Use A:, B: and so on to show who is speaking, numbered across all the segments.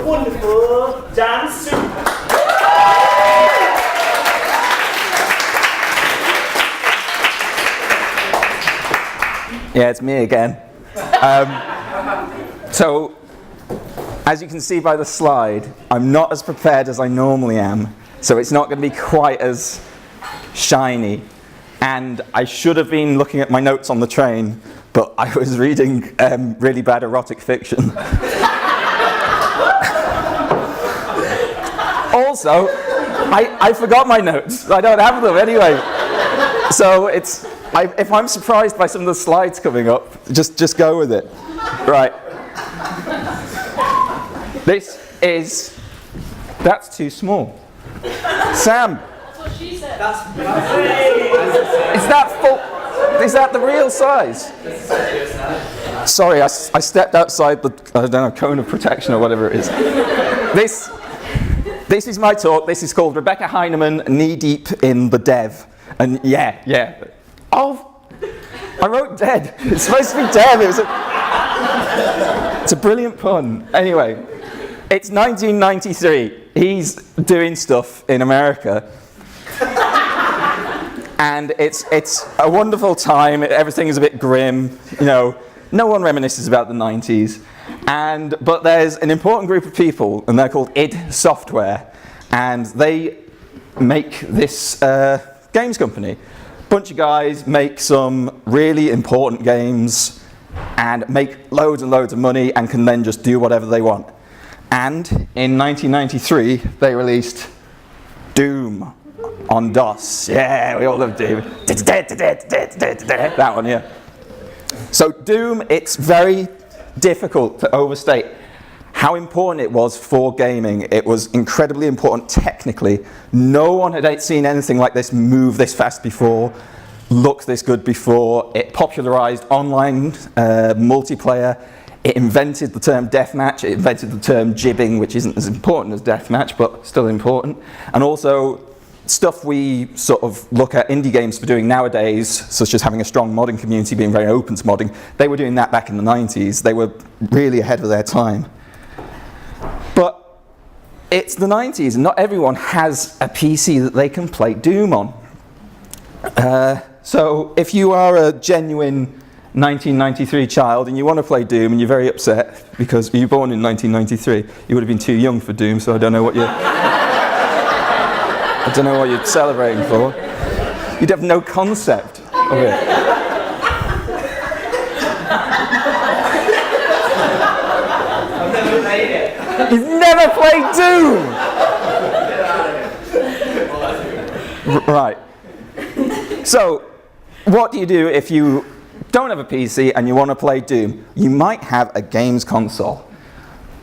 A: the wonderful Dan Super.
B: Yeah, it's me again. So, as you can see by the slide, I'm not as prepared as I normally am, so it's not going to be quite as shiny. And I should have been looking at my notes on the train, but I was reading really bad erotic fiction. Also, I forgot my notes. I don't have them anyway. So if I'm surprised by some of the slides coming up, just go with it. Right. That's too small. Sam.
C: That's what she said.
B: Is that the real size? Sorry, I stepped outside the, I don't know, cone of protection or whatever it is. This is my talk. This is called Rebecca Heineman, Knee Deep in the Dev. And yeah. Oh, I wrote dead. It's supposed to be dev. It's a brilliant pun. Anyway, it's 1993. He's doing stuff in America. And it's a wonderful time. Everything is a bit grim. You know, no one reminisces about the 90s. But there's an important group of people, and they're called id Software. And they make this games company. Bunch of guys make some really important games and make loads and loads of money and can then just do whatever they want. And in 1993, they released Doom on DOS. Yeah, we all love Doom. That one, yeah. So Doom, it's very difficult to overstate how important it was for gaming. It was incredibly important technically. No one had seen anything like this move this fast before, look this good before. It popularized online multiplayer. It invented the term deathmatch. It invented the term jibbing, which isn't as important as deathmatch, but still important. And also stuff we sort of look at indie games for doing nowadays, such as having a strong modding community, being very open to modding. They were doing that back in the 90s. They were really ahead of their time. But it's the 90s, and not everyone has a PC that they can play Doom on. So if you are a genuine 1993 child and you want to play Doom and you're very upset because you were born in 1993, you would have been too young for Doom, so I don't know what you're celebrating for. You'd have no concept of it.
A: I've never played it.
B: You've never played Doom! Right. So, what do you do if you don't have a PC and you want to play Doom? You might have a games console.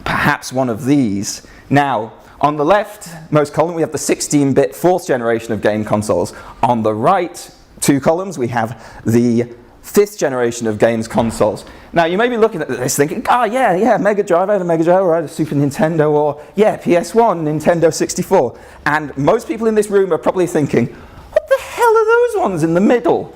B: Perhaps one of these. Now, on the left most column, we have the 16-bit fourth generation of game consoles. On the right two columns, we have the fifth generation of games consoles. Now, you may be looking at this thinking, yeah, Mega Drive, I had a Mega Drive, or I had a Super Nintendo, or yeah, PS1, Nintendo 64. And most people in this room are probably thinking, what the hell are those ones in the middle?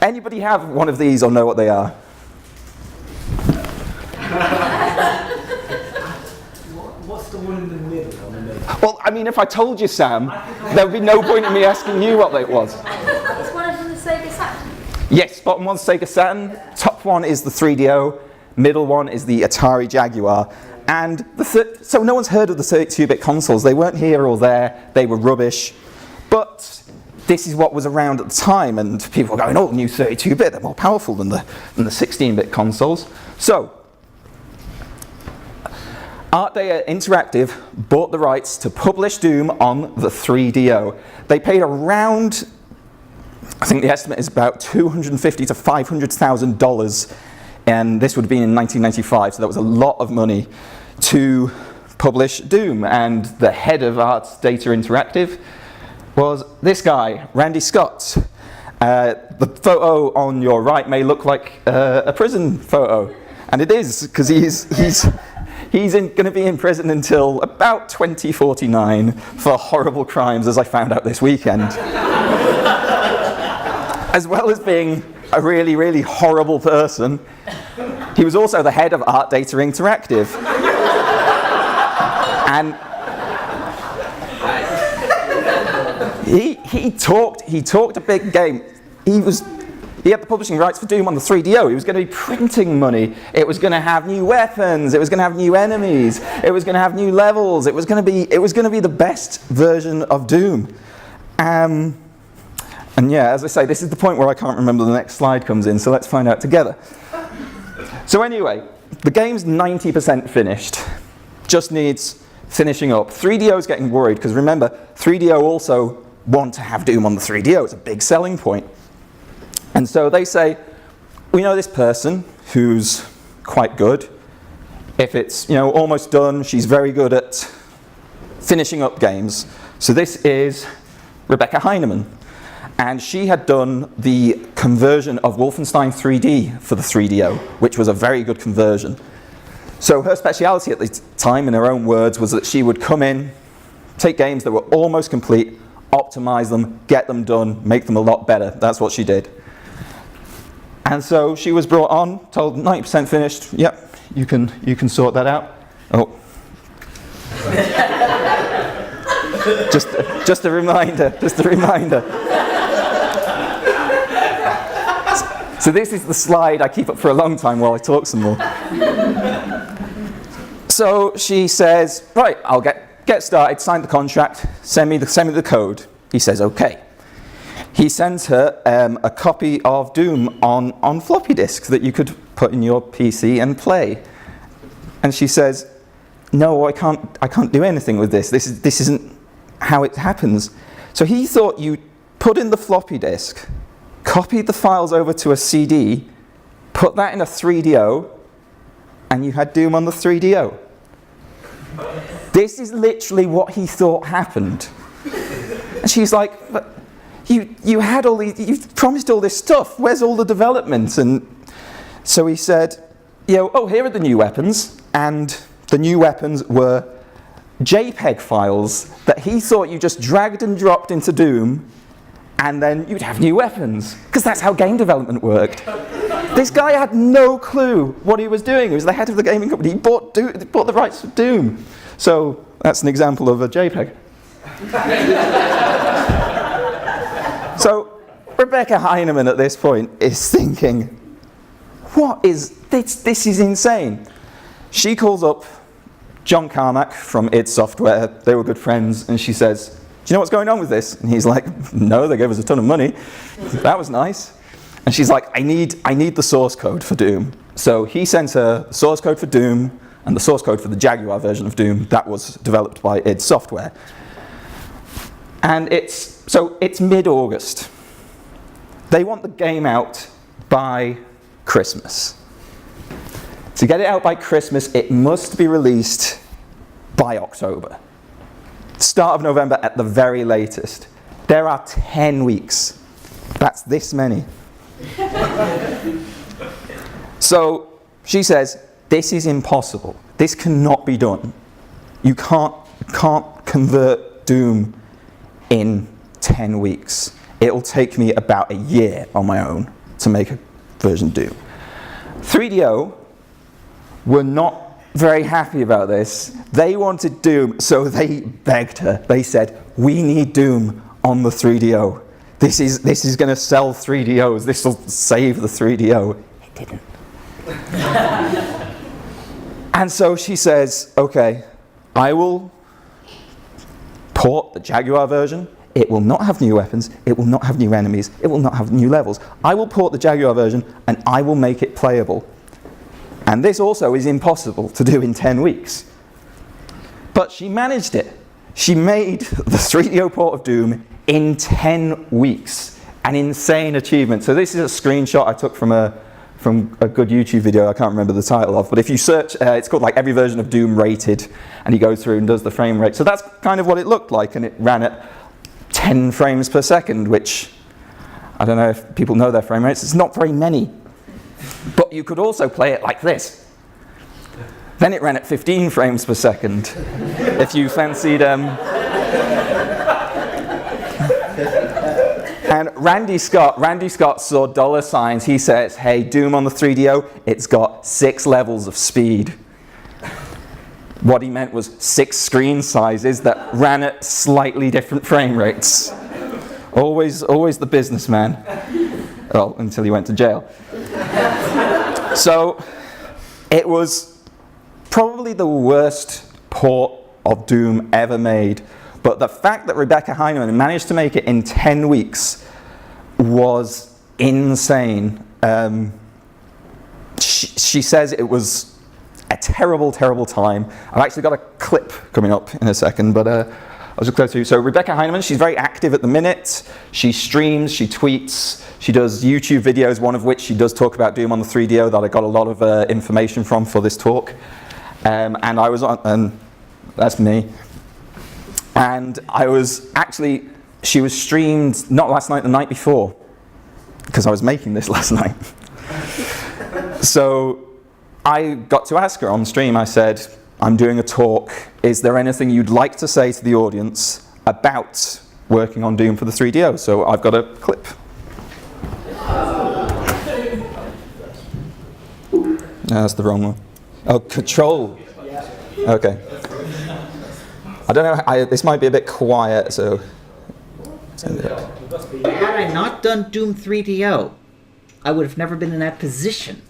B: Anybody have one of these or know what they are?
A: What's the one in the middle?
B: Well, I mean, if I told you, Sam, there would be no point in me asking you what it was.
C: Is one of them the Sega Saturn?
B: Yes, bottom one's Sega Saturn, top one is the 3DO, middle one is the Atari Jaguar. And so no one's heard of the 32-bit consoles. They weren't here or there, they were rubbish. But this is what was around at the time, and people were going, oh, new 32-bit, they're more powerful than the 16-bit consoles. So, Art Data Interactive bought the rights to publish Doom on the 3DO. They paid around, I think the estimate is about $250,000 to $500,000, and this would have been in 1995, so that was a lot of money to publish Doom. And the head of Art Data Interactive was this guy, Randy Scott. The photo on your right may look like a prison photo, and it is, because he's going to be in prison until about 2049 for horrible crimes, as I found out this weekend. As well as being a really, really horrible person, he was also the head of Art Data Interactive. And he talked a big game. He had the publishing rights for Doom on the 3DO. He was going to be printing money. It was going to have new weapons. It was going to have new enemies. It was going to have new levels. It was going to be the best version of Doom. And yeah, as I say, this is the point where I can't remember the next slide comes in, so let's find out together. So anyway, the game's 90% finished. Just needs finishing up. 3DO's getting worried, because remember, 3DO also want to have Doom on the 3DO. It's a big selling point. And so they say, we know this person who's quite good. If it's almost done, she's very good at finishing up games. So this is Rebecca Heineman. And she had done the conversion of Wolfenstein 3D for the 3DO, which was a very good conversion. So her speciality at the time, in her own words, was that she would come in, take games that were almost complete, optimize them, get them done, make them a lot better. That's what she did. And so she was brought on, told 90% finished. Yep, you can sort that out. Oh. just a reminder. So this is the slide I keep up for a long time while I talk some more. So she says, right, I'll get started, sign the contract, send me the code. He says, okay. He sends her a copy of Doom on floppy disks that you could put in your PC and play. And she says, no, I can't do anything with this. This isn't how it happens. So he thought you put in the floppy disk, copied the files over to a CD, put that in a 3DO, and you had Doom on the 3DO. This is literally what he thought happened. And she's like, but you had all these, you promised all this stuff. Where's all the development? And so he said, here are the new weapons. And the new weapons were JPEG files that he thought you just dragged and dropped into Doom, and then you'd have new weapons, because that's how game development worked. This guy had no clue what he was doing. He was the head of the gaming company. He bought the rights to Doom. So that's an example of a JPEG. So Rebecca Heineman at this point is thinking, what is this? This is insane. She calls up John Carmack from id Software. They were good friends, and she says, do you know what's going on with this? And he's like, no, they gave us a ton of money. That was nice. And she's like, I need the source code for Doom. So he sends her the source code for Doom and the source code for the Jaguar version of Doom that was developed by id Software. And it's mid-August. They want the game out by Christmas. To get it out by Christmas, it must be released by October. Start of November at the very latest. There are 10 weeks. That's this many. So she says, this is impossible. This cannot be done. You can't convert Doom in 10 weeks. It'll take me about a year on my own to make a version Doom. 3DO were not very happy about this. They wanted Doom, so they begged her. They said, we need Doom on the 3DO. This is going to sell 3DOs. This will save the 3DO. It didn't. And so she says, okay, I will port the Jaguar version. It will not have new weapons. It will not have new enemies. It will not have new levels. I will port the Jaguar version, and I will make it playable. And this also is impossible to do in 10 weeks. But she managed it. She made the 3DO port of Doom in 10 weeks. An insane achievement. So this is a screenshot I took from a good YouTube video I can't remember the title of. But if you search, it's called like every version of Doom rated. And he goes through and does the frame rate. So that's kind of what it looked like. And it ran at 10 frames per second, which I don't know if people know their frame rates. It's not very many. But you could also play it like this. Then it ran at 15 frames per second. If you fancied... And Randy Scott saw dollar signs. He says, hey, Doom on the 3DO, it's got 6 levels of speed. What he meant was 6 screen sizes that ran at slightly different frame rates. Always the businessman. Well, until he went to jail. So, it was probably the worst port of Doom ever made. But the fact that Rebecca Heineman managed to make it in 10 weeks was insane. She says it was a terrible, terrible time. I've actually got a clip coming up in a second, but I'll just go through. So Rebecca Heineman, she's very active at the minute. She streams, she tweets, she does YouTube videos, one of which she does talk about Doom on the 3DO that I got a lot of information from for this talk. And I was on, and that's me. And I was actually, she was streamed not last night, the night before, because I was making this last night. So I got to ask her on stream, I said, I'm doing a talk, is there anything you'd like to say to the audience about working on Doom for the 3DO? So I've got a clip. No, that's the wrong one. Oh, Control. Okay. I don't know, this might be a bit quiet, so...
D: Had I not done Doom 3DO, I would have never been in that position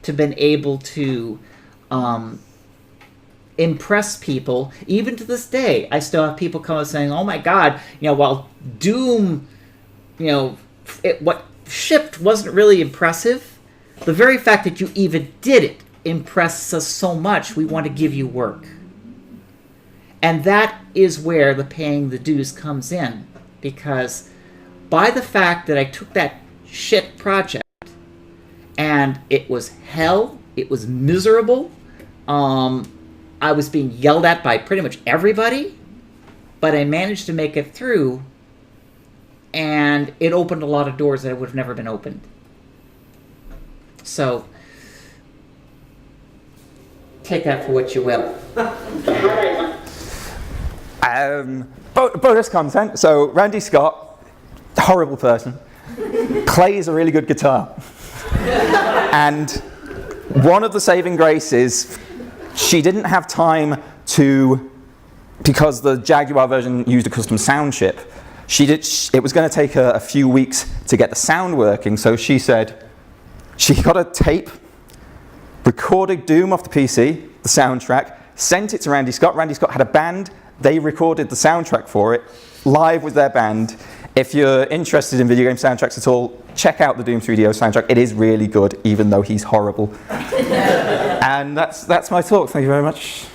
D: to been able to impress people. Even to this day, I still have people come up saying, "Oh my God, while Doom, what shipped wasn't really impressive, the very fact that you even did it impresses us so much. We want to give you work." And that is where the paying the dues comes in, because by the fact that I took that shit project and it was hell, it was miserable, I was being yelled at by pretty much everybody, but I managed to make it through, and it opened a lot of doors that would have never been opened. So, take that for what you will.
B: Bonus content. So Randy Scott, horrible person, plays a really good guitar. And one of the saving graces, she didn't have time to, because the Jaguar version used a custom sound chip, it was going to take her a few weeks to get the sound working, so she said she got a tape, recorded Doom off the PC, the soundtrack, sent it to Randy Scott. Randy Scott had a band, they recorded the soundtrack for it, live with their band. If you're interested in video game soundtracks at all, check out the Doom 3DO soundtrack. It is really good, even though he's horrible. And that's my talk. Thank you very much.